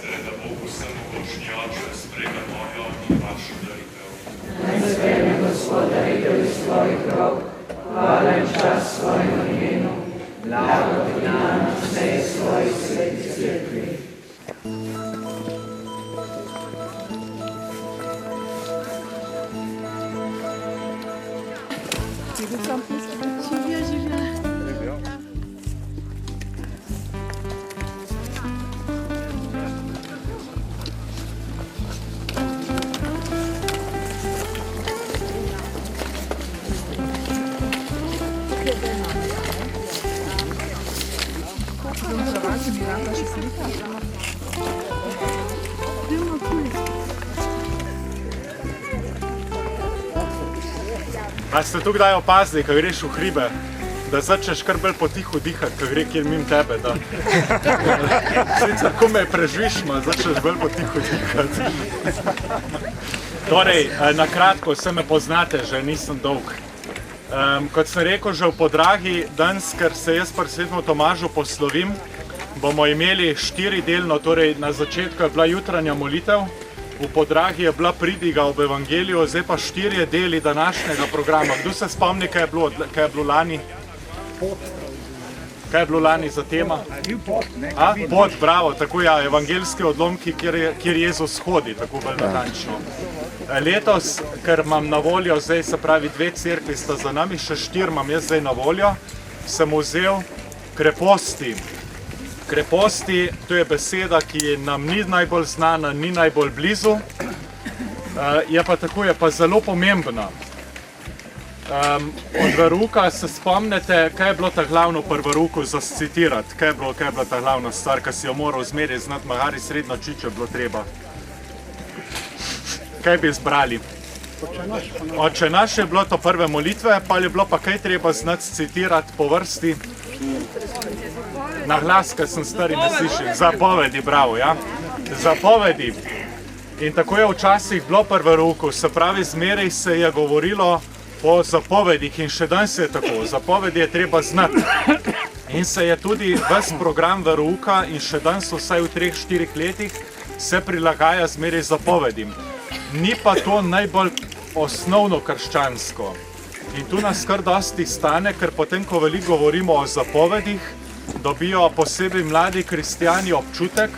seveda Bog vsemogočni Oče, sprejme mojo in vašo daritev. Naj sprejme Gospod daritev iz svojih rok, hvala in čast svojemu imenu, blago prignano vsej svoji sveti cerkvi. A ste tu kdaj opazili, ko greš v hribe, da začneš kar bolj potiho dihati, ko gre kjer mimo tebe, da sicer ko me preživiš, začneš bolj potiho dihati. Torej, na kratko, vse me poznate, že nisem dolg. Kot sem rekel, že v Podragi, danes, ker se jaz pri Svetemu Tomažu poslovim, bomo imeli 4-delno, torej na začetku je bila jutranja molitev, v Podragi je bila pridiga ob evangeliju, zdaj pa 4 deli današnjega programa. Kdo se spomni, kaj je bilo lani? Kaj je bilo lani za tema? Pot, bravo, tako ja, evangeljski odlomki, kjer Jezus hodi, tako bolj natančno. Letos, ker imam na voljo, zdaj se pravi 2 cerkvi sta za nami, še 4 imam jaz zdaj na voljo, sem vzel kreposti. Kreposti, to je beseda, ki nam ni najbolj znana, ni najbolj blizu, je pa tako, je pa zelo pomembna. Od verouka se spomnite, kaj je bilo ta glavno pri verouku za citirati, kaj je bila ta glavna stvar, ki si jo moral zmeri znati, magari srednjo čičo bilo treba. Kaj bi izbrali? Oče naš je bilo to prve molitve, pa je bilo pa kaj treba znati citirati po vrsti? Na glas, ker sem stari ne slišim. Zapovedi, bravo, ja. Zapovedi. In tako je včasih bilo pri verouku, se pravi, zmeraj se je govorilo o zapovedih in še danes je tako. Zapovedi je treba znati. In se je tudi ves program verouka in še danes vsaj v 3-4 letih se prilagaja zmeraj zapovedim. Ni pa to najbolj osnovno krščansko. In tu nas kar dosti stane, ker potem, ko veliko govorimo o zapovedih, dobijo posebej mladi kristjani občutek,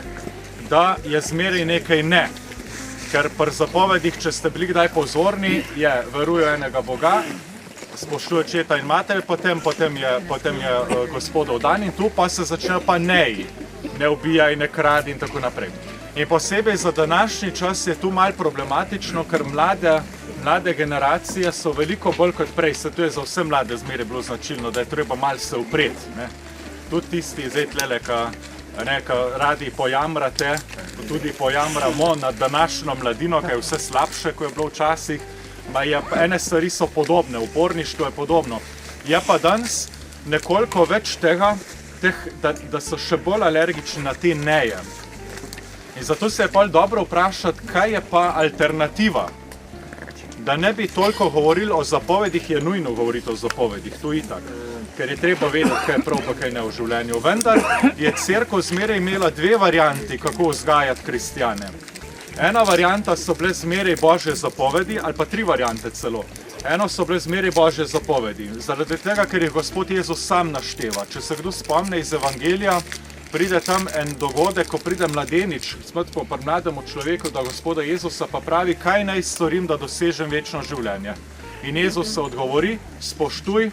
da je zmeraj nekaj ne. Ker pri zapovedih, če ste bili kdaj pozorni, je verujo enega Boga, spoštuje očeta in mater, potem je Gospodov dan in tu pa se začnejo pa neji. Ne ubijaj, ne kradi in tako naprej. In posebej za današnji čas je tu malo problematično, ker mlade generacije so veliko bolj kot prej, se to je za vse mlade zmeraj bilo značilno, da je treba malo se upreti. Tudi tisti zdaj tlele, ki radi pojamrate, tudi pojamramo na današnjo mladino, kaj je vse slabše, ko je bilo včasih, ene stvari so podobne, uporništvo je podobno. Je pa danes nekoliko več tega, da so še bolj alergični na te neje. In zato se je pa dobro vprašati, kaj je pa alternativa. Da ne bi toliko govorili o zapovedih, je nujno govoriti o zapovedih, to itak. Ker je treba vedeti, kaj je prav pa kaj ne v življenju. Vendar je cerkev zmeraj imela 2 varianti, kako vzgajati kristjane. Ena varianta so bile zmeraj Božje zapovedi, ali pa 3 variante celo. Eno so bile zmeraj Božje zapovedi, zaradi tega, ker jih Gospod Jezus sam našteva. Če se kdo spomne iz evangelija, pride tam en dogodek, ko pride mladenič, smrtko pri mlademu človeku, da Gospoda Jezusa pa pravi, kaj naj storim, da dosežem večno življenje. In Jezus se odgovori, spoštuj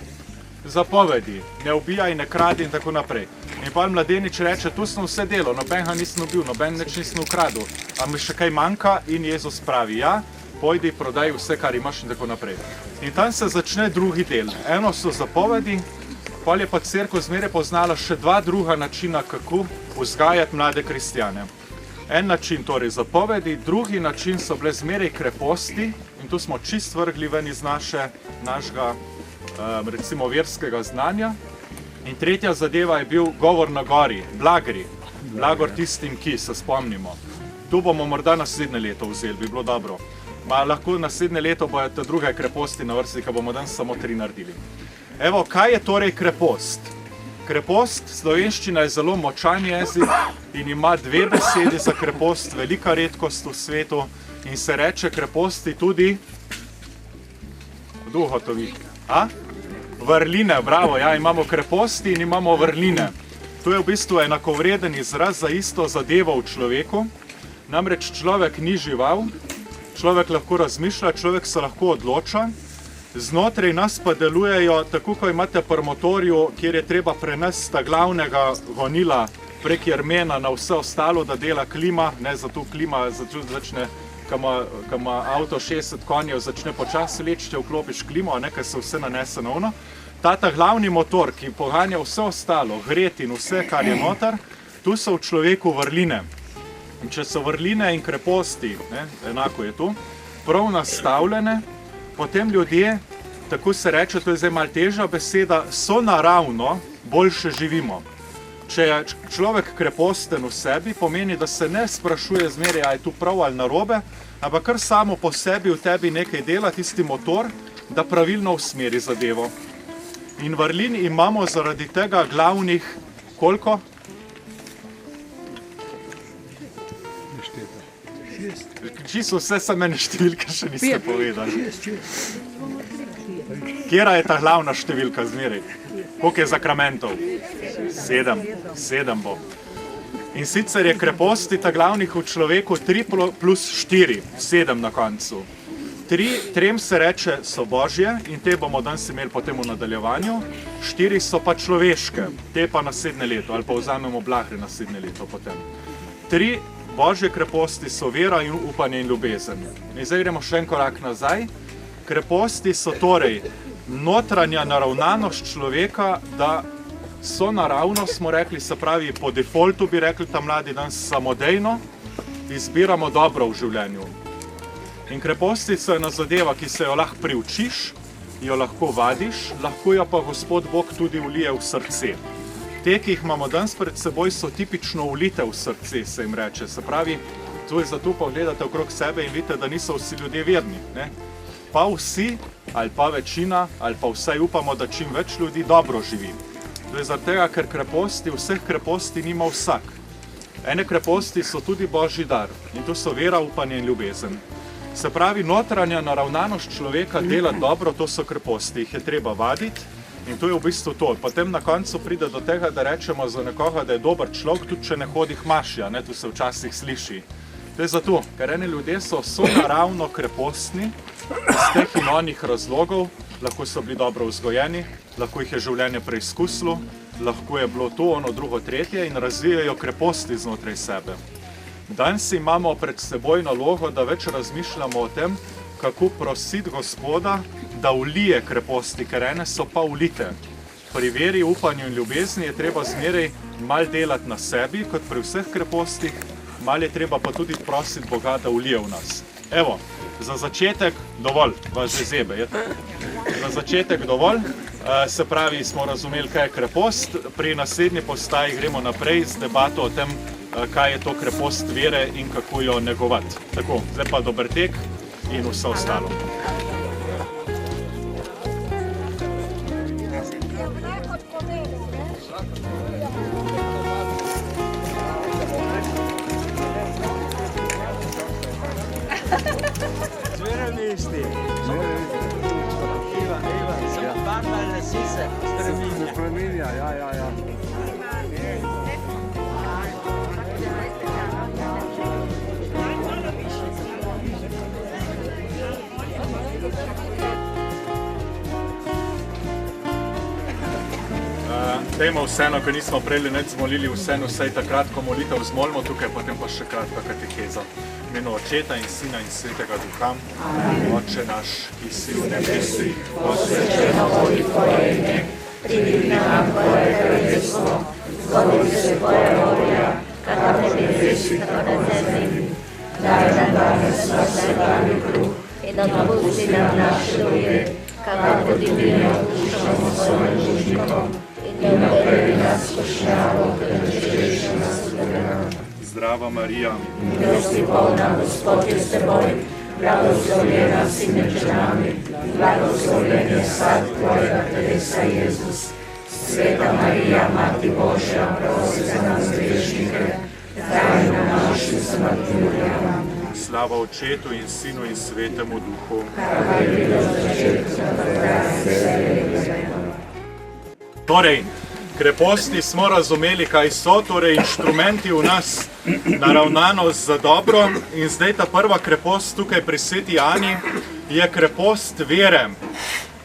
zapovedi, ne ubijaj, ne kradi in tako naprej. In pa mladenič reče, tu sem vse delo, nobenega nisem ubil, noben nič nisem ukradil, a mi še kaj manjka in Jezus pravi, ja, pojdi, prodaj vse, kar imaš in tako naprej. In tam se začne drugi del. Eno so zapovedi, pol je pa cerkev zmeraj poznala še 2 druga načina, kako vzgajati mlade kristjane. En način torej zapovedi, drugi način so bile zmeraj kreposti in tu smo čist vrgli ven iz našega recimo verskega znanja. In tretja zadeva je bil govor na gori, blagri, blagor tistim, ki se spomnimo. Tu bomo morda naslednje leto vzeli, bi bilo dobro. Lahko naslednje leto bojo te druge kreposti na vrsti, ko bomo danes samo 3 naredili. Evo, kaj je torej krepost? Krepost, slovenščina je zelo močan jezik in ima dve besedi za krepost, velika redkost v svetu in se reče kreposti tudi vrline, bravo, ja, imamo kreposti in imamo vrline. To je v bistvu enakovreden izraz za isto zadevo v človeku, namreč človek ni žival, človek lahko razmišlja, človek se lahko odloča, znotraj nas pa delujejo, tako ko imate pri motorju, kjer je treba prenesti glavnega gonila prek jermena na vse ostalo, da dela klima, ne, zato klima začne, ko ima avto 60 konjev, začne počasi leči, če vklopiš klimo, ker se vse nanese na ono. Ta glavni motor, ki poganja vse ostalo, gret in vse, kar je noter, tu so v človeku vrline. In če so vrline in kreposti, enako je tu, prav nastavljene, potem ljudje, tako se reče, to je zdaj malo težja beseda, so naravno boljše živimo. Če je človek kreposten v sebi, pomeni, da se ne sprašuje zmeraj, a je tu prav ali narobe, ampak kar samo po sebi v tebi nekaj dela, tisti motor, da pravilno usmeri zadevo. In vrlin imamo zaradi tega glavnih, koliko? Čisto vse samene številke še niste povedali. Kjera je ta glavna številka zmeraj? Koliko je zakramentov? 7 bo. In sicer je kreposti ta glavnih v človeku 3 plus 4, 7 na koncu. 3 se reče so božje in te bomo danes imeli potem v nadaljevanju, 4 so pa človeške, te pa naslednje leto, ali pa vzamemo Blahre naslednje leto potem. 3 božje kreposti so vera in upanje in ljubezen. In zdaj gremo še en korak nazaj. Kreposti so torej notranja naravnanost človeka, da so naravno, smo rekli, se pravi po defaultu bi rekli ta mladi danes samodejno, izbiramo dobro v življenju. In kreposti so ena zadeva, ki se jo lahko priučiš, jo lahko vadiš, lahko jo pa Gospod Bog tudi vlije v srce. Te, ki jih imamo danes pred seboj, so tipično vlite v srce, se jim reče. Se pravi, zato pa gledate okrog sebe in vidite, da niso vsi ljudje verni. Pa vsi, ali pa večina, ali pa vsaj upamo, da čim več ljudi dobro živi. To je zaradi tega, ker kreposti, vseh kreposti nima vsak. Ene kreposti so tudi božji dar in to so vera, upanje in ljubezen. Se pravi, notranja naravnanost človeka dela dobro, to so kreposti, jih je treba vaditi in to je v bistvu to. Potem na koncu pride do tega, da rečemo za nekoga, da je dober človek, tudi če ne hodi k maši, to se včasih sliši. To je zato, ker eni ljudje so naravno krepostni iz teh in onih razlogov, lahko so bili dobro vzgojeni, lahko jih je življenje preizkusilo, lahko je bilo to, ono, drugo, tretje in razvijajo kreposti znotraj sebe. Danes imamo pred seboj nalogo, da več razmišljamo o tem, kako prositi Gospoda, da vlije kreposti, ker ene so pa vlite. Pri veri, upanju in ljubezni je treba zmeraj malo delati na sebi, kot pri vseh krepostih, malo je treba pa tudi prositi Boga, da vlije v nas. Evo, za začetek dovolj, vas že zebe. Za začetek dovolj, se pravi, smo razumeli, kaj je krepost. Pri naslednji postaji gremo naprej z debato o tem, kaj je to krepost vere in kako jo negovati. Tako, zdaj pa dober tek in vse ostalo. Dajmo vseeno, ko nismo prejeli neč zmolili, vseeno vsej ta kratko molitev zmolimo tukaj, potem pa še kratka kateheza. V imenu Očeta in Sina in Svetega Duha. Oče naš, ki si v nebesih, posvečeno bodi tvoje ime, pridi nam tvoje kraljestvo, zgodi se tvoja volja, kakor v nebesih, tako na zemlji. Daj nam danes naš vsakdanji kruh in odpusti nam naše dolge, kakor tudi mi odpuščamo svojim dolžnikom. In napravi nas skušnjavo, ker rešeš nas vremena. Zdrava Marija, milosti polna, Gospod je s teboj, blagoslovljena si med ženami, blagoslovljen je sad tvojega telesa Jezus. Sveta Marija, Mati Božja, prosi za nas grešnike, zdaj in na naši smrti. Amen. Slava Očetu in Sinu in Svetemu Duhu. Torej, kreposti smo razumeli, kaj so, torej inštrumenti v nas naravnanost za dobro. In zdaj ta prva krepost tukaj pri Sveti Ani je krepost vere.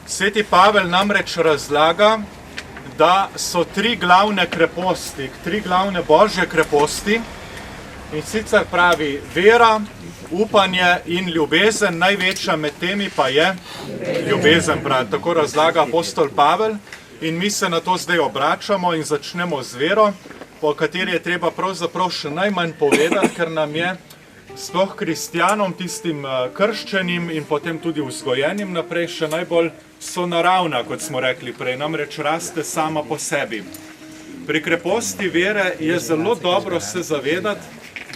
Sveti Pavel namreč razlaga, da so tri glavne kreposti, tri glavne božje kreposti. In sicer pravi vera, upanje in ljubezen, največja med temi pa je ljubezen, pravi. Tako razlaga apostol Pavel. In mi se na to zdaj obračamo in začnemo z vero, po kateri je treba pravzaprav še najmanj povedati, ker nam je sploh kristjanom, tistim krščenim in potem tudi vzgojenim naprej, še najbolj sonaravna, kot smo rekli prej, namreč raste sama po sebi. Pri kreposti vere je zelo dobro se zavedati,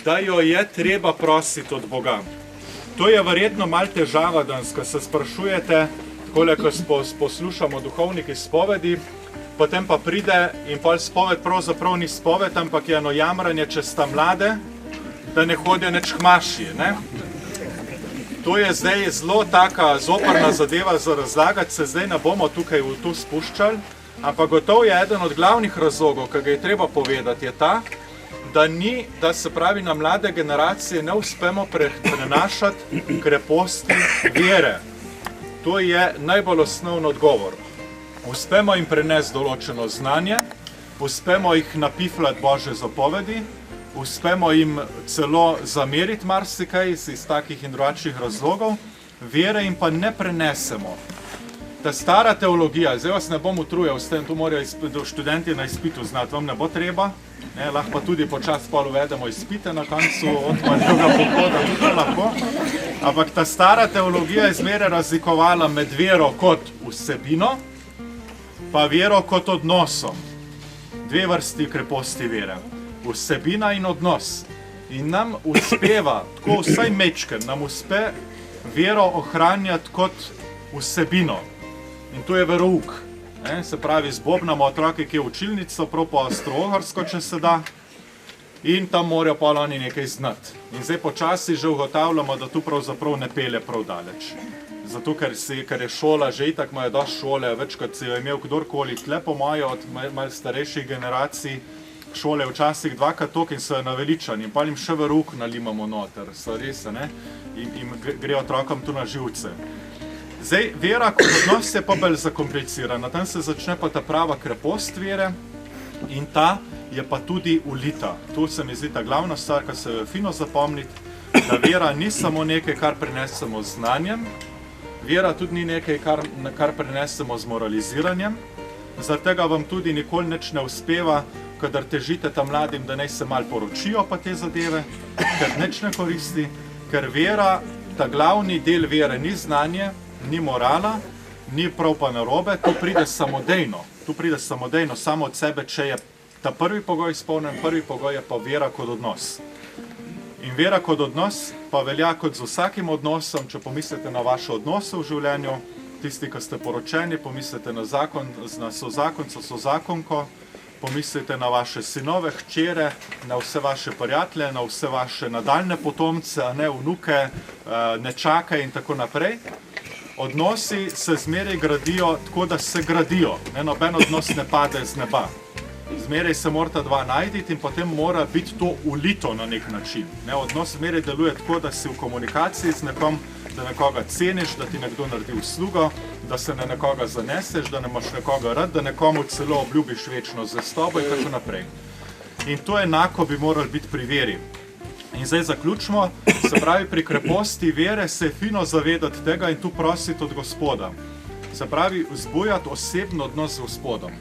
da jo je treba prositi od Boga. To je verjetno malo težava danes, ko se sprašujete, takole, ko poslušamo duhovnik izpovedi, potem pa pride in pol spoved pravzaprav ni spoved, ampak je eno jamranje čez ta mlade, da ne hodijo nič hmaši. Ne? To je zdaj zelo taka zoprna zadeva za razlagati, se zdaj ne bomo tukaj v to spuščali, ampak gotovo je eden od glavnih razlogov, ki ga je treba povedati, je ta, da se pravi na mlade generacije ne uspemo prenašati kreposti vere. To je najbolj osnovno odgovor. Uspemo jim prenesti določeno znanje, uspemo jih napifljati Božje zapovedi, uspemo jim celo zameriti marsikaj iz takih in drugačnih razlogov, vere jim pa ne prenesemo. Ta stara teologija, zdaj vas ne bom utrujal s tem, tu morajo študenti na izpitu znati, vam ne bo treba, lahko pa tudi počasi pol uvedemo izpite na koncu odmarjega pohoda, tudi lahko. Ampak ta stara teologija je zmeraj razlikovala med vero kot vsebino, pa vero kot odnosom. Dve vrsti kreposti vere. Vsebina in odnos. In nam uspeva, tako vsaj mečken, nam uspe vero ohranjati kot vsebino. In to je verouk. Se pravi, zbobnamo otroke, ki je učilnico, prav po avstro-ogarsko, če se da, in tam morajo pa oni nekaj znati. In zdaj počasi že ugotavljamo, da tu pravzaprav ne pelje prav daleč. Zato, ker je šola, že itak imajo dosti šole, več kot si jo imel kdorkoli tle po moje od malo starejših generacij, šole včasih dvakrat toliko in so jo naveličani. In pa jim še verouk nalimamo noter, so res, ne? In gre otrokom tu na živce. Zdaj, vera kot odnos je pa bolj zakomplicirana, tam se začne pa ta prava krepost vere in ta je pa tudi ulita. Tu se mi zdi ta glavna stvar, kar se jo je fino zapomniti, da vera ni samo nekaj, kar prenesemo z znanjem, vera tudi ni nekaj, kar prenesemo z moraliziranjem, zaradi tega vam tudi nikoli nič ne uspeva, kadar težite tam mladim, da naj se malo poročijo pa te zadeve, ker nič ne koristi, ker vera, ta glavni del vere ni znanje, ni morala, ni prav pa narobe, to pride samodejno, samo od sebe, če je ta prvi pogoj izpolnjen, prvi pogoj je pa vera kot odnos. In vera kot odnos pa velja kot z vsakim odnosom, če pomislite na vaše odnose v življenju, tisti, ki ste poročeni, pomislite na zakon, na sozakonco, sozakonko, pomislite na vaše sinove, hčere, na vse vaše prijatelje, na vse vaše nadaljne potomce, vnuke, nečake in tako naprej. Odnosi se zmeraj gradijo tako, da se gradijo. Noben odnos ne pade z neba. Zmeraj se morata dva najti in potem mora biti to ulito na nek način. Odnos zmeraj deluje tako, da si v komunikaciji z nekom, da nekoga ceniš, da ti nekdo naredi uslugo, da se na nekoga zaneseš, da ne imaš nekoga rad, da nekomu celo obljubiš večno zvestobo in tako naprej. In to enako bi moralo biti pri veri. In zdaj zaključimo, se pravi, pri kreposti vere se je fino zavedati tega in tu prositi od Gospoda. Se pravi, vzbujati osebno odnos z Gospodom.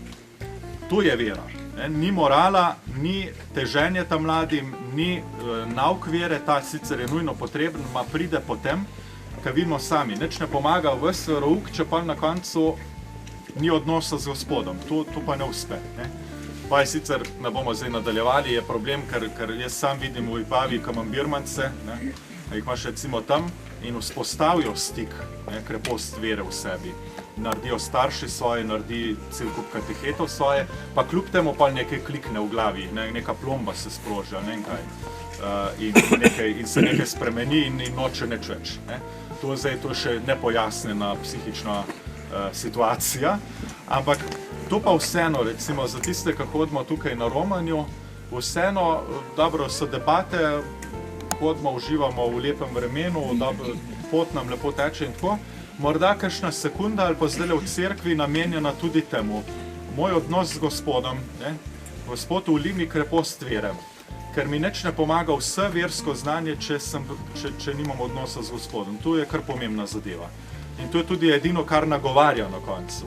Tu je vera. Ni morala, ni teženje tam mladim, ni nauk vere, ta sicer je nujno potreben, ma pride potem, ker vidimo sami. Nič ne pomaga ves verouk, če pa na koncu ni odnosa z Gospodom. Tu pa ne uspe. Pa je sicer, ne bomo zdaj nadaljevali, je problem, ker jaz sam vidim v Ipavi, ko imam birmance, jih imaš recimo tam in vzpostavijo stik, krepost vere v sebi. naredijo starši svoje, naredi cel kup katehetov svoje, pa kljub temu pa nekaj klikne v glavi, neka plomba se sproži, ne vem kaj. In se nekaj spremeni in noče nič več. To je še nepojasnjena psihična situacija, ampak to pa vseeno, recimo za tiste, ki hodimo tukaj na romanju, vseeno, dobro, so debate, hodimo, uživamo v lepem vremenu, pot nam lepo teče in tako, morda kakšna sekunda ali pa zdaj v cerkvi namenjena tudi temu. Moj odnos z Gospodom, Gospod vli mi krepost vere, ker mi nič ne pomaga vse versko znanje, če nimam odnosa z Gospodom. To je kar pomembna zadeva. In to je tudi edino, kar nagovarja na koncu.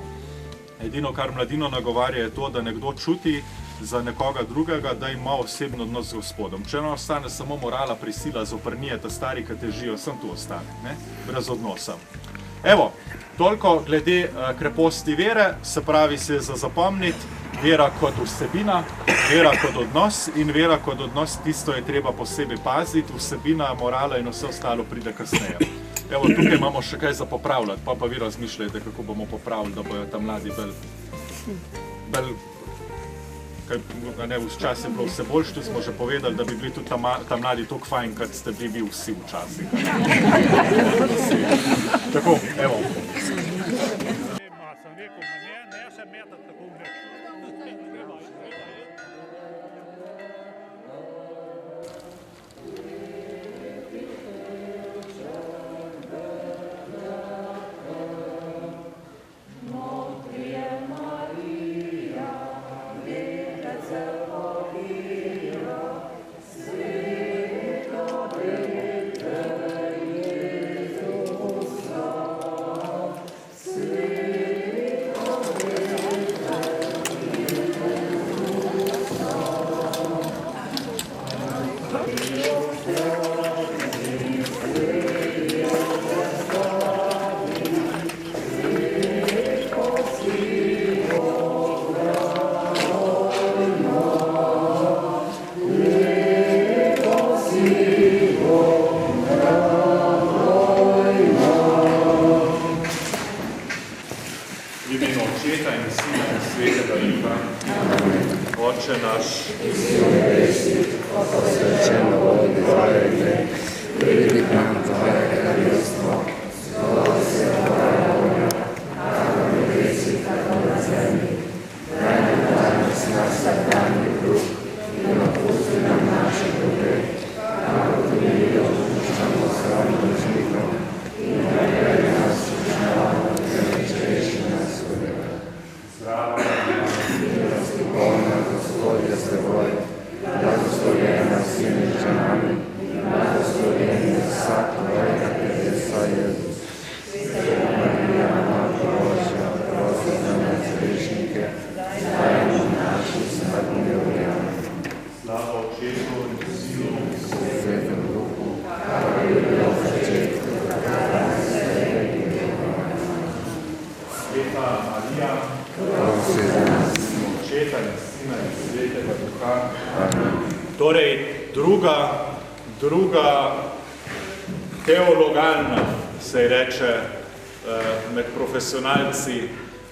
Edino, kar mladino nagovarja, je to, da nekdo čuti za nekoga drugega, da ima osebno odnos z Gospodom. Če ne ostane samo morala, prisila, zoprnije, ta stari, ki težijo, sem tu ostane, brez odnosa. Evo, toliko glede kreposti vere, se pravi se za zapomniti, vera kot vsebina, vera kot odnos in vera kot odnos, tisto je treba posebej paziti, vsebina, morala in vse ostalo pride kasneje. Evo, tukaj imamo še kaj za popravljati, pa vi razmišljajte, kako bomo popravili, da bojo tam mladi bolj včasih je bilo vse boljše, tu smo že povedali, da bi bili tudi tam mladi toliko fajn, kot ste bili vsi včasih. Tako, evo. Oče naš, ki si v nebesih, posvečeno vodi tvoje ime, pridi k nam tvoje kraljestvo, zgodi se tvoja volja, tako v nebesih, tako na zemlji. Daj nam danes naš vsakdanji kruh in odpusti nam naše dolge, kako tudi mi odpuščamo svojim dolžnikom, in ne prevedi nas v kušnjavo, temveč reši nas hudega. Zdravo milosti polna, Gospod je s teboj, blagoslovljena si med ženami, blagoslovljen je vsak tvojega telesa Jezus. Sveta Marija, Mati Božja, prosi za nas grešnike, zdaj in v naši smrtni uri. Slava Očetu in Sinu in Svetem Duhu, kako je bilo v začetku, tako in zdaj in vedno. Sveta Marija, prosi za nas. Očeta in Sina in Svetega Duha. Torej, druga teologalna, se reče med profesionalci,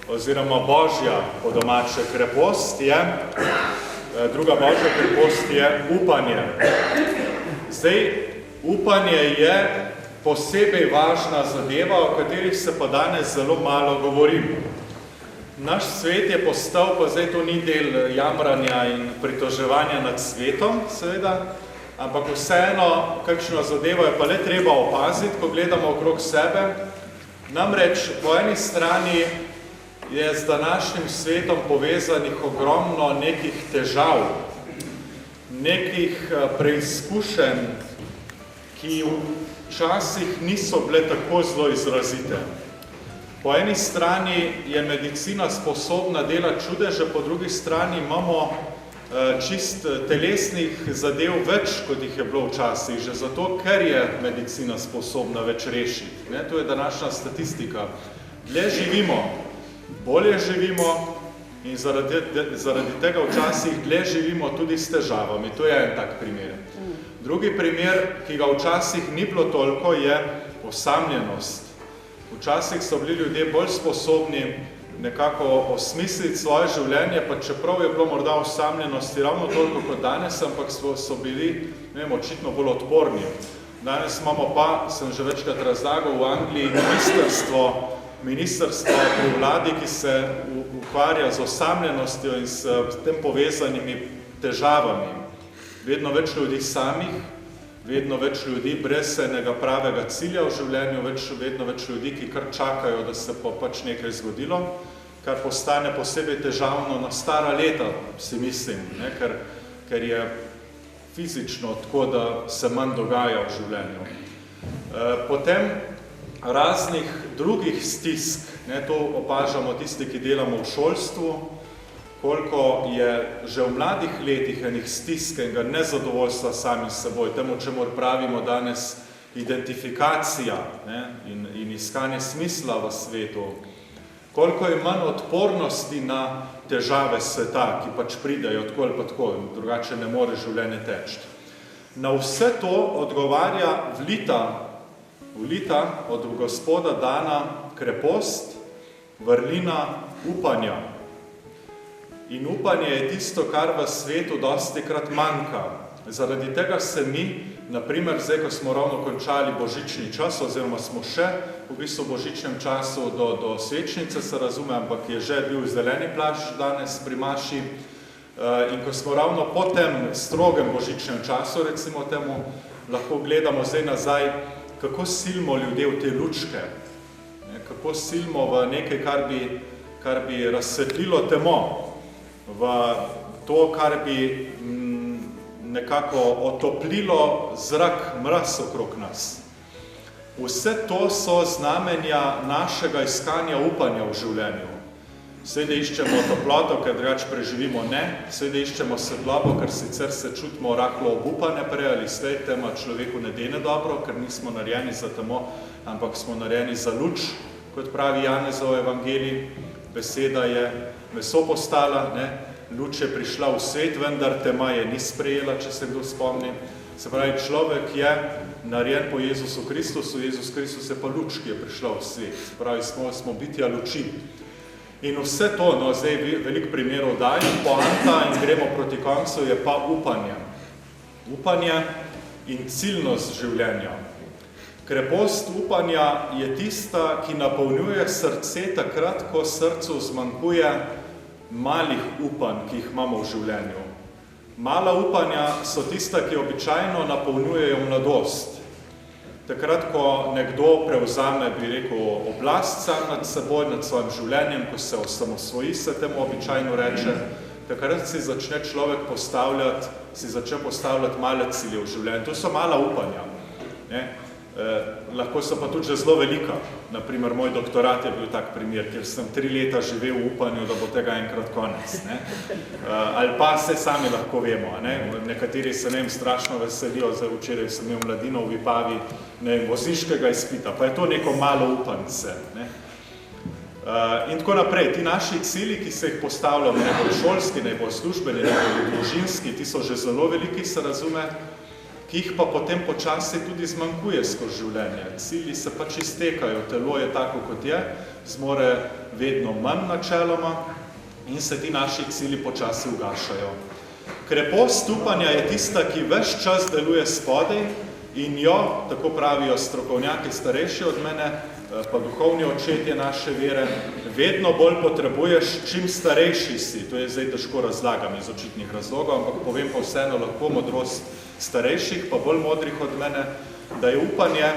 oziroma božja po domače krepost je, druga božja krepost je upanje. Zdaj, upanje je posebej važna zadeva, o katerih se pa danes zelo malo govori. Naš svet je postal, pa zdaj to ni del jamranja in pritoževanja nad svetom, seveda, ampak vseeno, kakšno zadevo je pa le treba opaziti, ko gledamo okrog sebe. Namreč, po eni strani je z današnjim svetom povezanih ogromno nekih težav, nekih preizkušenj, ki včasih niso bile tako zelo izrazite. Po eni strani je medicina sposobna delati čudeže, po drugi strani imamo čist telesnih zadev več, kot jih je bilo včasih, že zato, ker je medicina sposobna več rešiti. To je današnja statistika. Dlje živimo, bolje živimo in zaradi tega včasih dlje živimo tudi s težavami. To je en tak primer. Drugi primer, ki ga včasih ni bilo toliko, je osamljenost. Včasih so bili ljudje bolj sposobni nekako osmisliti svoje življenje, pa čeprav je bilo morda osamljenosti ravno toliko kot danes, ampak so bili, ne vem, očitno bolj odporni. Danes imamo pa, sem že večkrat razlagal, v Angliji ministrstvo pri vladi, ki se ukvarja z osamljenostjo in s tem povezanimi težavami. Vedno več ljudi samih, vedno več ljudi brez enega pravega cilja v življenju, vedno več ljudi, ki kar čakajo, da se pač nekaj zgodilo, kar postane posebej težavno na stara leta, si mislim, ne? Ker je fizično tako, da se manj dogaja v življenju. Potem raznih drugih stisk, ne, to opažamo tisti, ki delamo v šolstvu, koliko je že v mladih letih enih stisk, enega nezadovoljstva sami s seboj, temu, čemur pravimo danes identifikacija, ne, in iskanje smisla v svetu, koliko je manj odpornosti na težave sveta, ki pač pridejo tako ali pa tako, drugače ne more življenje teči. Na vse to odgovarja vlita od Gospoda dana krepost, vrlina upanja. In upanje je tisto, kar v svetu dostikrat manjka. Zaradi tega se mi, naprimer, zdaj, ko smo ravno končali božični čas, oziroma smo še v bistvu božičnem času do svečnice, se razume, ampak je že bil zeleni plašč danes pri maši, in ko smo ravno po tem strogem božičnem času, recimo temu, lahko gledamo zdaj nazaj, kako silimo ljudje v te lučke, kako silimo v nekaj, kar bi razsvetlilo temo, v to, kar bi nekako otoplilo zrak, mraz okrog nas. Vse to so znamenja našega iskanja upanja v življenju. Seveda iščemo toploto, ker drugače preživimo ne, seveda iščemo svetlobo, ker sicer se čutimo rahlo obupane prej ali slej, tema človeku ne dene dobro, ker nismo narejeni za temo, ampak smo narejeni za luč, kot pravi Janezov evangelij. Beseda je meso postala, ne? Luč je prišla v svet, vendar tema je ni sprejela, če se kdo spomni. Se pravi, človek je narejen po Jezusu Kristusu, Jezus Kristus je pa luč, ki je prišla v svet. Se pravi, smo bitja luči. In vse to, no zdaj veliko primerov dajem, poanta in gremo proti koncu, je pa upanje. Upanje in ciljnost življenja. Krepost upanja je tista, ki napolnjuje srce takrat, ko srcu zmanjkuje malih upanj, ki jih imamo v življenju. Mala upanja so tista, ki običajno napolnjujejo mladost. Takrat, ko nekdo prevzame, bi rekel, oblast sam nad seboj, nad svojim življenjem, ko se osamosvoji, se temu običajno reče, takrat si začne človek postavljati male cilje v življenju. To so mala upanja. Ne? Lahko so pa tudi že zelo velika. Naprimer, moj doktorat je bil tak primer, kjer sem 3 leta živel v upanju, da bo tega enkrat konec. Ne? Ali pa se sami lahko vemo. Ne? Nekateri se strašno veselijo, zdaj včeraj sem imel mladino v Vipavi, vozniškega izpita, pa je to neko malo upanje. Ne? In tako naprej. Ti naši cilji, ki se jih postavljamo, najbolj šolski, najbolj službeni, najbolj družinski, ti so že zelo veliki, se razume, ki jih pa potem počasi tudi zmanjkuje skozi življenje. Cilji se pač iztekajo, telo je tako, kot je, zmore vedno manj načeloma in se ti naši cilji počasi ugašajo. Krepost upanja je tista, ki ves čas deluje spodaj in jo, tako pravijo strokovnjaki starejši od mene, pa duhovni očetje naše vere, vedno bolj potrebuješ, čim starejši si. To je zdaj težko razlagam iz očitnih razlogov, ampak povem pa vseeno lahko modrost starejših, pa bolj modrih od mene, da je upanje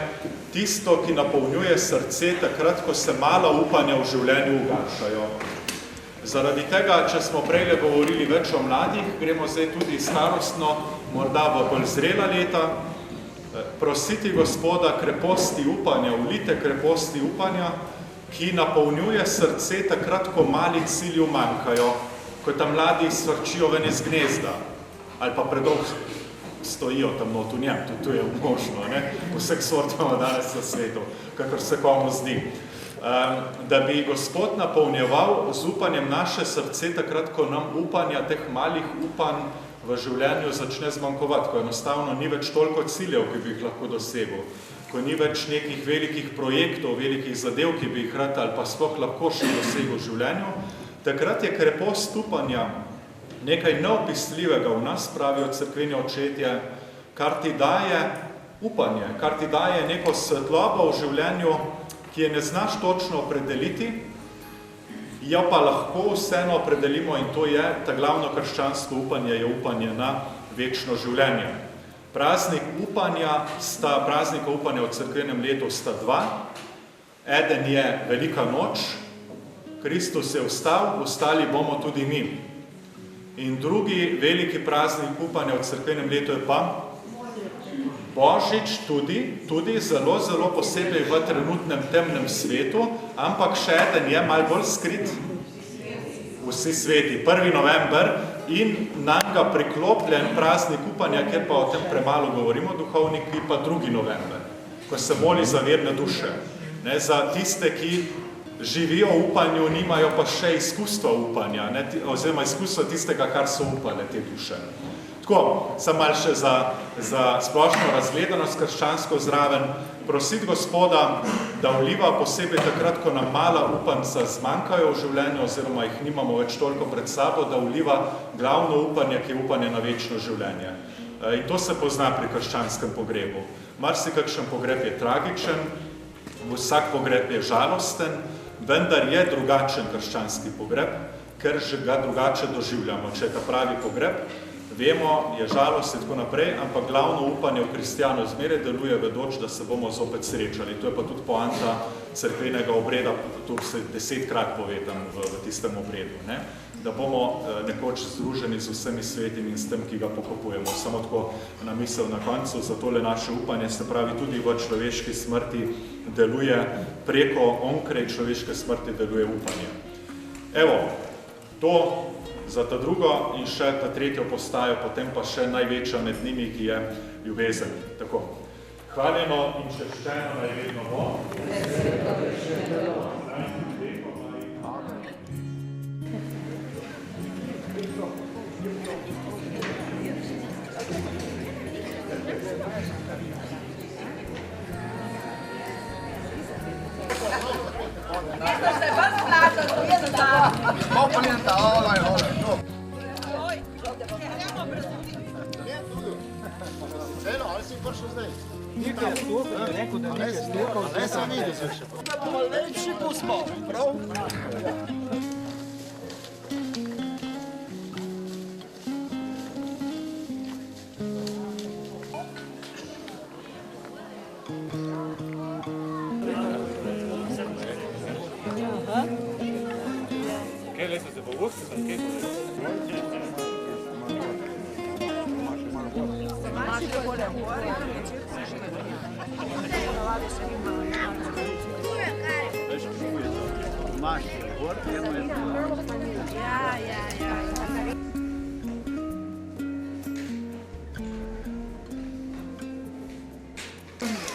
tisto, ki napolnjuje srce takrat, ko se mala upanja v življenju ugašajo. Zaradi tega, če smo prej govorili več o mladih, gremo zdaj tudi starostno, morda v bolj zrela leta, prositi Gospoda kreposti upanja, ulite kreposti upanja, ki napolnjuje srce takrat, ko mali cilju manjkajo, ko tam mladi svrčijo ven iz gnezda, ali pa predolgo stojijo tam not v njem, to je možno, ne? Vseh sortamo danes na svetu, kakor se komu zdi. Da bi Gospod napolnjeval z upanjem naše srce takrat, ko nam upanja teh malih upanj v življenju začne zmanjkovati, ko enostavno ni več toliko ciljev, ki bi jih lahko dosegel, ko ni več nekih velikih projektov, velikih zadev, ki bi jih rad ali pa sploh lahko še dosegel v življenju, takrat je krepost upanja nekaj neopisljivega v nas, pravijo cerkveni očetje, kar ti daje upanje, kar ti daje neko svetlobo v življenju, ki je ne znaš točno opredeliti, jo pa lahko vseeno opredelimo in to je, ta glavno krščansko upanje je upanje na večno življenje. Praznikov upanja v cerkvenem letu sta dva. Eden je Velika noč, Kristus je vstal, vstali bomo tudi mi. In drugi veliki praznik upanja v cerkvenem letu je pa Božič, tudi zelo, zelo posebej v trenutnem temnem svetu, ampak še eden je malo bolj skrit. Vsi sveti, 1. november in nam ga priklopljen praznik upanja, kjer pa o tem premalo govorimo, duhovniki, pa 2. november, ko se moli za verne duše. Ne, za tiste, ki živijo v upanju, nimajo pa še izkustva upanja, ne, oziroma izkustva tistega, kar so upale te duše. Tako, sem malo še za splošno razgledanost krščansko zraven, prositi Gospoda, da vliva posebej takrat, ko nam mala upanca zmanjkajo v življenju, oziroma jih nimamo več toliko pred sabo, da vliva glavno upanje, ki je upanje na večno življenje. In to se pozna pri krščanskem pogrebu. Marsikakšen pogreb je tragičen, vsak pogreb je žalosten, vendar je drugačen krščanski pogreb, ker že ga drugače doživljamo. Če je ta pravi pogreb, vemo, je žalost in tako naprej, ampak glavno upanje v kristjanu zmeraj deluje vedoč, da se bomo zopet srečali. To je pa tudi poanta cerkvenega obreda, to se 10-krat povedam v tistem obredu, ne? Da bomo nekoč združeni z vsemi svetimi in s tem, ki ga pokopujemo. Samo tako na misel na koncu, za tole naše upanje, se pravi tudi v človeški smrti deluje preko onkraj človeške smrti deluje upanje. Evo, to za ta drugo in še ta tretjo postajo, potem pa še največja med njimi, ki je ljubezen. Tako, hvaljeno in češčeno naj vedno bo.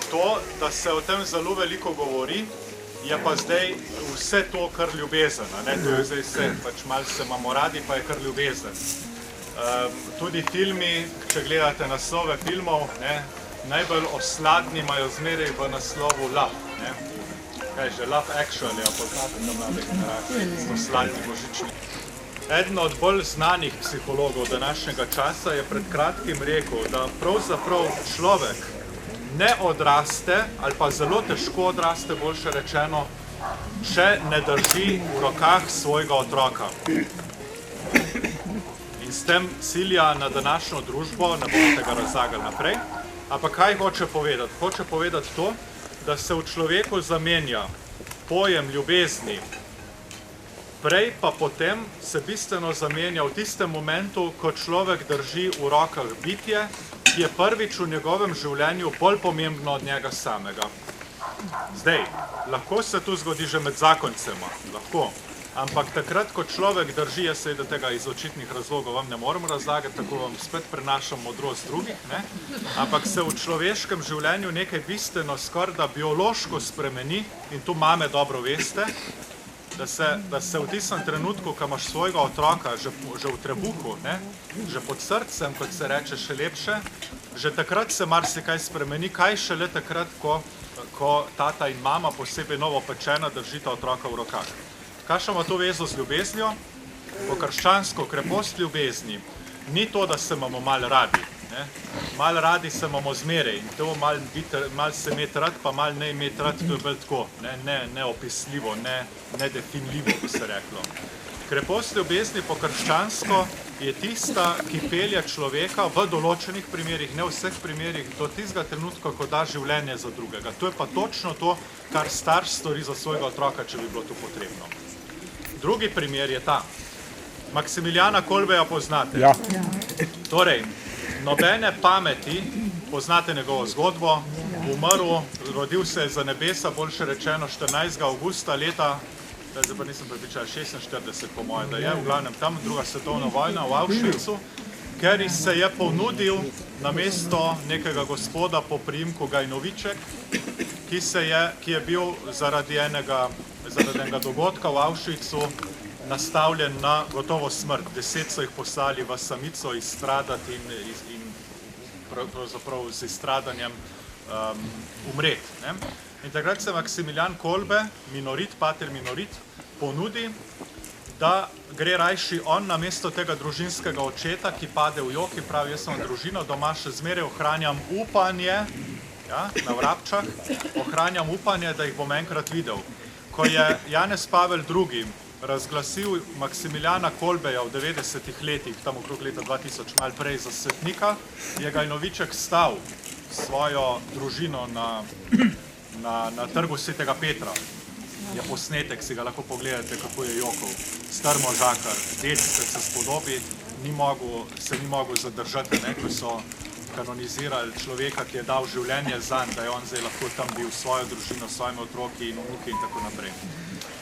To, da se o tem zelo veliko govori, je pa zdaj vse to kar ljubezen. To je zdaj vse, pač malo se imamo radi, pa je kar ljubezen. Tudi filmi, če gledate naslove filmov, najbolj osladni imajo zmeraj v naslovu Love. Kaj že, Love Actually, a poznate tam mlade generacije, osladni božični. Eden od bolj znanih psihologov današnjega časa je pred kratkim rekel, da pravzaprav človek ne odraste, ali pa zelo težko odraste, boljše rečeno, če ne drži v rokah svojega otroka. In s tem cilja na današnjo družbo, ne bomo tega razlagali naprej, ampak kaj hoče povedati? Hoče povedati to, da se v človeku zamenja pojem ljubezni, prej pa potem se bistveno zamenja v tistem momentu, ko človek drži v rokah bitje, ki je prvič v njegovem življenju bolj pomembno od njega samega. Zdaj, lahko se tu zgodi že med zakoncema, lahko, ampak takrat, ko človek drži, jaz seveda tega iz očitnih razlogov vam ne morem razlagati, tako vam spet prenašam modrost drugih, ampak se v človeškem življenju nekaj bistveno skorda biološko spremeni, in tu mame dobro veste, da se v tistem trenutku, ko imaš svojega otroka že v trebuhu, že pod srcem, kot se reče še lepše, že takrat se marsikaj spremeni, kaj šele takrat, ko tata in mama, posebej novopečena, držita otroka v rokah. Kakšno ima to vezo z ljubeznijo? Po krščansko krepost ljubezni ni to, da se imamo malo radi. Malo radi se imamo zmeraj in to malo se imeti rad, pa malo ne imeti rad, to je bolj tako, neopisljivo, nedefinljivo, bi se reklo. Krepost ljubezni po krščansko je tista, ki pelje človeka v določenih primerih, ne v vseh primerih, do tistega trenutka, ko da življenje za drugega. To je pa točno to, kar starš stori za svojega otroka, če bi bilo to potrebno. Drugi primer je ta. Maksimiljana Kolbeja poznate. Ja. Torej, nobene pameti, poznate njegovo zgodbo, umrl, rodil se je za nebesa, boljše rečeno 14. avgusta leta, zdaj pa nisem prepričal, 46 po moje, da je v glavnem tam, druga svetovna vojna v Auschwitzu, ker se je ponudil na mesto nekega gospoda po priimku Gajnoviček, ki je bil zaradi enega dogodka v Auschwitzu nastavljen na gotovo smrt. 10 so jih poslali v samico izstradati in pravzaprav z izstradanjem umreti. In takrat se Maksimilijan Kolbe, minorit, pater minorit, ponudi, da gre rajši on na mesto tega družinskega očeta, ki pade v jok in pravi, jaz sem družino doma, še zmeraj ohranjam upanje, na Vrabčah, ohranjam upanje, da jih bom enkrat videl. Ko je Janez Pavel II. Razglasil Maksimiljana Kolbeja v 90. letih, tam okrog leta 2000, malo prej za svetnika, je Gajnoviček stal svojo družino na trgu Svetega Petra. Je posnetek, si ga lahko pogledate, kako je jokal. Star možakar, dedicek se spodobi, se ni mogel zadržati, ko so kanonizirali človeka, ki je dal življenje zanj, da je on zdaj lahko tam bil s svojo družino, s svojimi otroki in vnuki in tako naprej.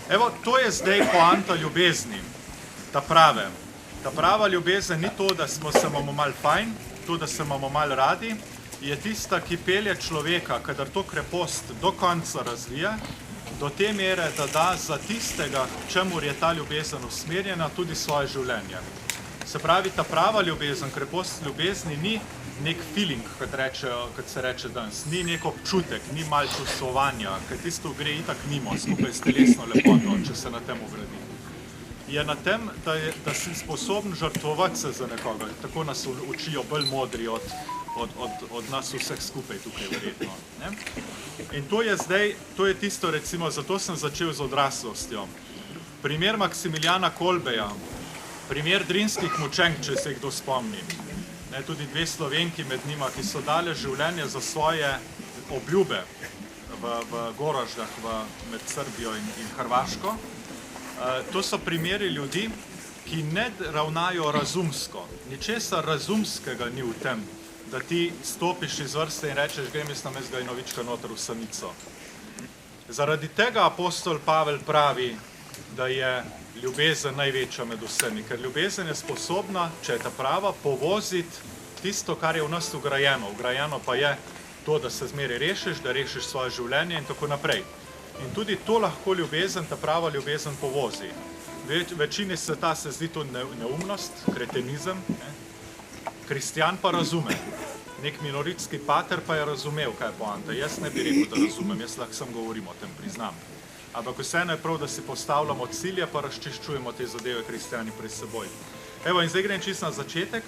Evo, to je zdaj poanta ljubezni, ta prave. Ta prava ljubezen ni to, da se imamo malo fajn, to, da se imamo malo radi, je tista, ki pelje človeka, kadar to krepost do konca razvije, do te mere, da da za tistega, čemur je ta ljubezen usmerjena, tudi svoje življenje. Se pravi, ta prava ljubezen, krepost ljubezni ni nek feeling, kot se reče danes, ni nek občutek, ni malo čustvovanja, ker tisto gre itak mimo, skupaj s telesno lepoto, če se na tem ugradi. Je na tem, da si sposoben žrtvovati se za nekoga, tako nas učijo bolj modri od nas vseh skupaj tukaj verjetno. In to je tisto, recimo, zato sem začel z odraslostjo. Primer Maksimiljana Kolbeja, primer Drinskih mučenk, če se jih kdo spomni. Tudi dve Slovenki med njima, ki so dale življenje za svoje obljube v Goroždah med Srbijo in Hrvaško. To so primeri ljudi, ki ne ravnajo razumsko. Ničesar razumskega ni v tem, da ti stopiš iz vrste in rečeš, grem jaz na mesto Gajnovička noter v samico. Zaradi tega apostol Pavel pravi, da je ljubezen največja med vsemi, ker ljubezen je sposobna, če je ta prava, povoziti tisto, kar je v nas ugrajeno. Ugrajeno pa je to, da se zmeraj rešiš, da rešiš svoje življenje in tako naprej. In tudi to lahko ljubezen, ta prava ljubezen povozi. Večini sveta se zdi to neumnost, kretenizem, kristjan pa razume. Nek minoritski pater pa je razumel, kaj je poanta. Jaz ne bi rekel, da razumem, jaz lahko sem govorim o tem, priznam. Ampak vseeno je prav, da si postavljamo cilje, pa razčiščujemo te zadeve kristjani pred seboj. Evo, in zdaj grem čisto na začetek.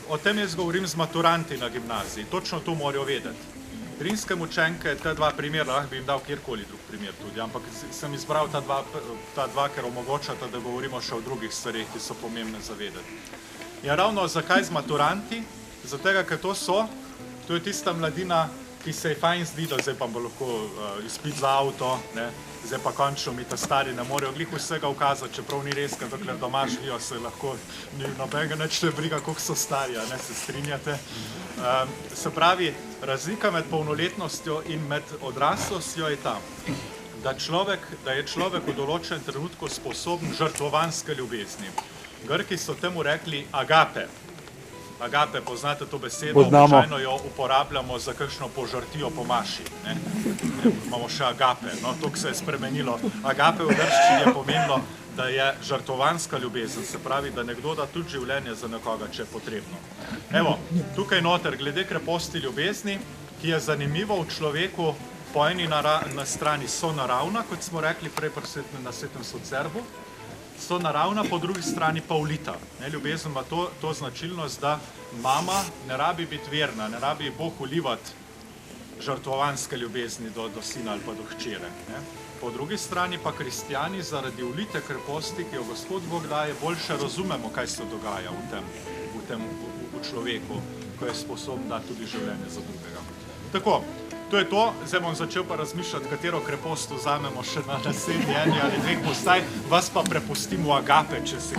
O tem jaz govorim z maturanti na gimnaziji. Točno to morajo vedeti. Drinske mučenke, ta dva primera, lahko bi jim dal kjerkoli drug primer tudi, ampak sem izbral ta dva, ker omogočata, da govorimo še o drugih stvarih, ki so pomembne za vedeti. Ja, ravno zakaj z maturanti? Zato, ker to je tista mladina, ki se je fajn zdi, da zdaj pa bo lahko izpit za avto, zdaj pa končno mi ta stari ne morejo glih vsega ukazati, čeprav ni res, ker dokler doma živijo, se lahko ni nobenega nič ne briga, koliko so stari, se strinjate. Se pravi, razlika med polnoletnostjo in med odraslostjo je ta, da je človek v določenem trenutku sposoben žrtvovanske ljubezni. Grki so temu rekli agape. Agape, poznate to besedo, običajno jo uporabljamo za kakšno požrtijo po maši. Imamo še agape, to se je spremenilo. Agape v grščini je pomenilo, da je žrtvovanska ljubezen, se pravi, da nekdo da tudi življenje za nekoga, če je potrebno. Evo, tukaj noter, glede kreposti ljubezni, ki je zanimivo v človeku, po eni na strani sonaravna, kot smo rekli prej na svetem socerbu, sonaravna, po drugi strani pa ulita. Ljubezen ima to značilnost, da mama ne rabi biti verna, ne rabi Bog ulivati žrtvovanske ljubezni do sina ali pa do hčere. Po drugi strani pa kristjani zaradi ulite kreposti, ki jo Gospod Bog daje, boljše razumemo, kaj se dogaja v človeku, ko je sposoben dati tudi življenje za drugega. Tako, to je to. Zdaj bom začel pa razmišljati, katero krepost vzamemo še na naslednji eni ali dveh postaj, vas pa prepustim v agape, če se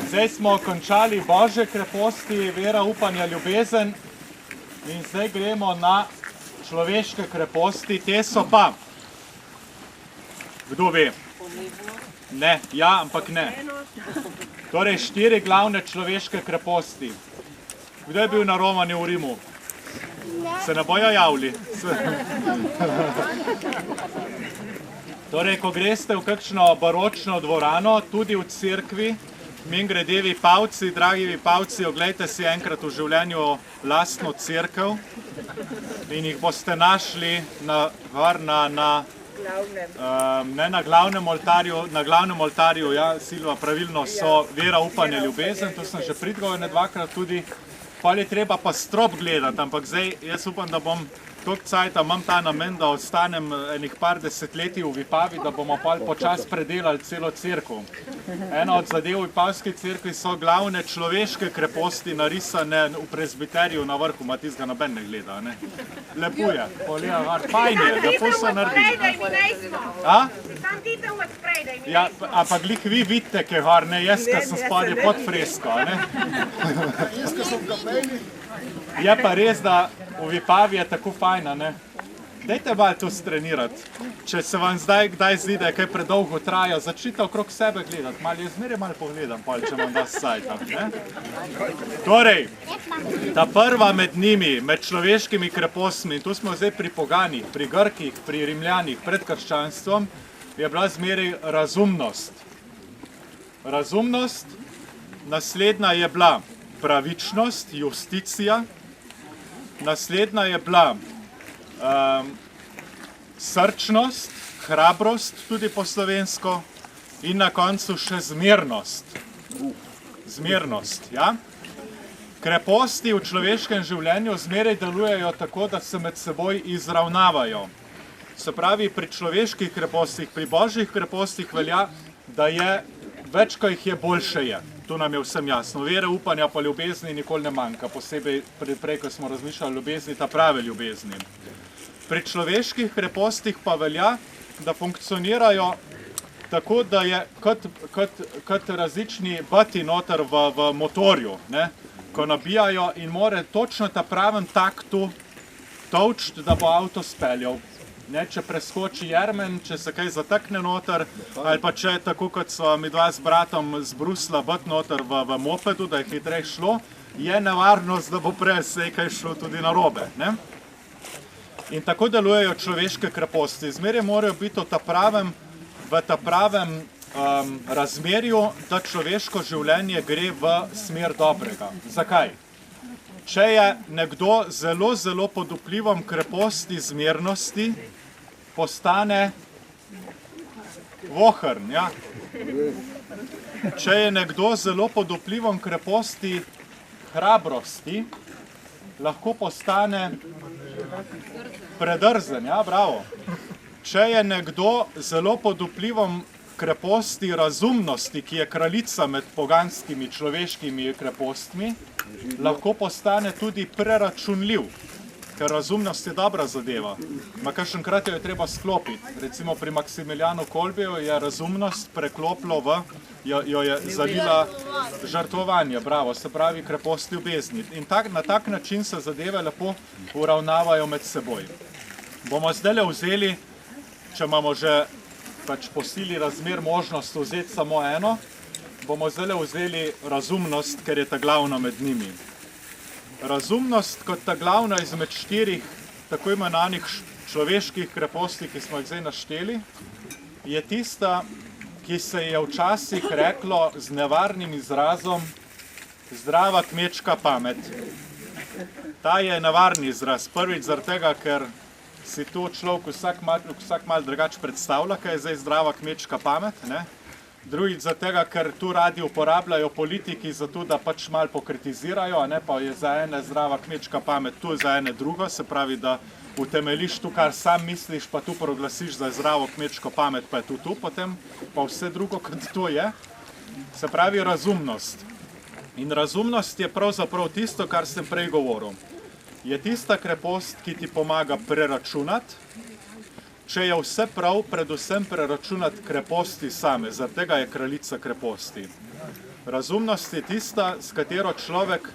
Zdaj smo končali Božje kreposti, vera, upanja, ljubezen in zdaj gremo na človeške kreposti. Te so pa, kdo ve? Ne, ja, ampak ne. Torej 4 glavne človeške kreposti. Kdo je bil na romanju v Rimu? Se ne bojo javili? Torej, ko greste v kakšno baročno dvorano, tudi v cerkvi, mimogrede Vipavci, dragi Vipavci, oglejte si enkrat v življenju lastno cerkev in jih boste našli ne na glavnem oltarju, ja, Silva, pravilno so vera, upanje, ljubezen, to sem že pridgovoril dvakrat tudi, pa je treba pa strop gledati, ampak zdaj jaz upam, da bom toliko cajta, imam ta namen, da ostanem enih par desetletij v Vipavi, da bomo pa počas predelali celo cerkev. Ena od zadev v Vipavski cerkvi so glavne človeške kreposti narisane v prezbiteriju na vrhu, ma tistega noben ne gleda, ne? Lepo je, fajn je, lepo so naredili. A? Ja, a pa glih vi vidite, kaj var, ne, jaz, ka sem spodje pod fresko, ne? Je pa res, da v Vipavi je tako fajna, ne? Dajte malo to strenirati. Če se vam zdaj kdaj zdi, da je kaj predolgo traja, začnite okrog sebe gledati. Jaz zmeraj malo pogledam, če vam da sajta, ne? Torej, ta prva med njimi, med človeškimi krepostmi, tu smo zdaj pri poganih, pri Grkih, pri Rimljanih, pred krščanstvom, je bila zmeraj razumnost. Razumnost, naslednja je bila pravičnost, justicija, naslednja je bila srčnost, hrabrost, tudi po slovensko, in na koncu še zmernost. Zmernost, ja. Kreposti v človeškem življenju zmeraj delujejo tako, da se med seboj izravnavajo. Se pravi, pri človeških krepostih, pri božjih krepostih velja, da je več, ko jih je, boljše je. To nam je vsem jasno. Vere, upanja pa ljubezni nikoli ne manjka, posebej prej, ko smo razmišljali o ljubezni, ta prave ljubezni. Pri človeških krepostih pa velja, da funkcionirajo tako, da je kot različni bati noter v motorju, ne? ko nabijajo in mora točno ta pravem taktu tolčiti, da bo avto speljal. Ne, če preskoči jermen, če se kaj zatakne noter, ali pa če, tako kot so mi dva s bratom z Brusla biti noter v mopedu, da je hitreje šlo, je nevarnost, da bo prej se kaj šlo tudi narobe. Ne? In tako delujejo človeške kreposti. Zmeraj morajo biti v ta pravem razmerju, da človeško življenje gre v smer dobrega. Zakaj? Če je nekdo zelo, zelo pod vplivom kreposti zmernosti, postane vohrn. Ja? Če je nekdo zelo pod vplivom kreposti hrabrosti, lahko postane predrzen. Ja, bravo. Če je nekdo zelo pod vplivom kreposti razumnosti, ki je kraljica med poganskimi človeškimi krepostmi, lahko postane tudi preračunljiv, ker razumnost je dobra zadeva. Ma kakšenkrat jo je treba sklopiti. Recimo pri Maksimilijanu Kolbeju je razumnost preklopilo jo je zalila žrtvovanje, bravo, se pravi kreposti ljubezni. In na tak način se zadeve lepo uravnavajo med seboj. Bomo zdaj vzeli, če imamo že po sili razmer možnost vzeti samo eno, bomo zdaj vzeli razumnost, ker je ta glavna med njimi. Razumnost kot ta glavna izmed 4 tako imenovanih človeških kreposti, ki smo jih zdaj našteli, je tista, ki se je včasih reklo z nevarnim izrazom zdrava kmečka pamet. Ta je nevarni izraz. Prvič zaradi tega, ker si tu človek vsak malo drugače predstavlja, kaj je zdaj zdrava kmečka pamet. Ne? Drugič zaradi tega, ker tu radi uporabljajo politiki zato, da pač malo pokritizirajo, ne? Pa je za ene zdrava kmečka pamet, tu je za ene drugo, se pravi, da utemeliš tu, kar sam misliš, pa tu proglasiš za zdravo kmečko pamet, pa je tu potem, pa vse drugo, kot to je. Se pravi razumnost. In razumnost je pravzaprav tisto, kar sem prej govoril. Je tista krepost, ki ti pomaga preračunati, če je vse prav, predvsem preračunati kreposti same, zaradi tega je kraljica kreposti. Razumnost je tista, s katero človek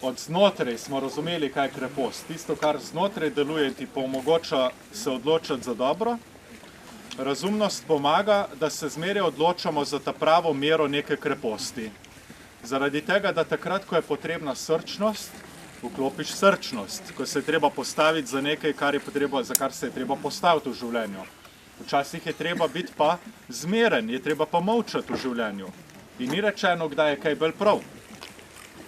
od znotraj smo razumeli, kaj je krepost. Tisto, kar znotraj deluje, ti pa omogoča se odločati za dobro. Razumnost pomaga, da se zmeraj odločamo za ta pravo mero neke kreposti. Zaradi tega, da takrat, ko je potrebna srčnost, vklopiš srčnost, ko se je treba postaviti za nekaj, za kar se je treba postaviti v življenju. Včasih je treba biti pa zmeren, je treba pa molčati v življenju. In ni rečeno, kdaj je kaj bolj prav.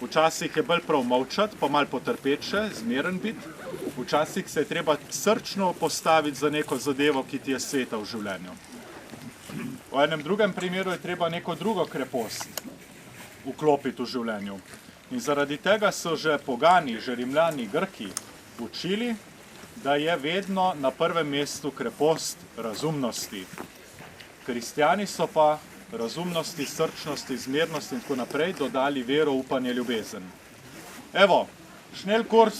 Včasih je bolj prav molčati, pa malo potrpeči še, zmeren biti. Včasih se je treba srčno postaviti za neko zadevo, ki ti je sveta v življenju. V enem drugem primeru je treba neko drugo krepost vklopiti v življenju. In zaradi tega so že pogani, že Rimljani, Grki učili, da je vedno na prvem mestu krepost razumnosti. Kristjani so pa razumnosti, srčnosti, zmernosti in tako naprej dodali vero, upanje, ljubezen. Evo, šnelkurs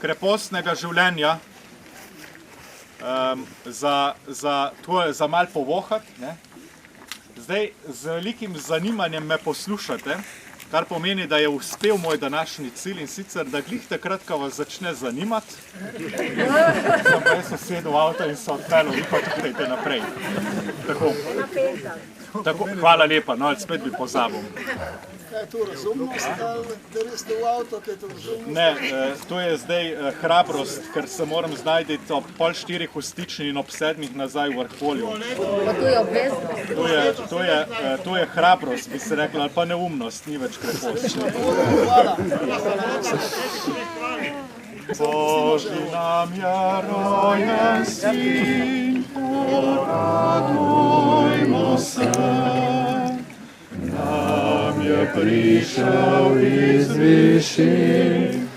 krepostnega življenja za malo povohati. Ne? Zdaj, z velikim zanimanjem me poslušate, kar pomeni, da je uspel moj današnji cilj in sicer, da glih takrat, ko vas začne zanimati, sem pa jaz sedel v avto in se odpeljal, vi pa tukajte naprej. Tako, hvala lepa, no, ali spet bi pozabil. Kaj je to razumnost, da res ste v avto, kaj je to razumnost? Ne, to je zdaj hrabrost, ker se moram znajti ob 3:30 v Stični in ob 7 nazaj v Vrhpolju. Pa to je obvezno. To je hrabrost, bi se rekla, ali pa neumnost, ni več krepost. Hvala. Božji nam je rojen sin, poradujmo se. Nam je prišel iz višin,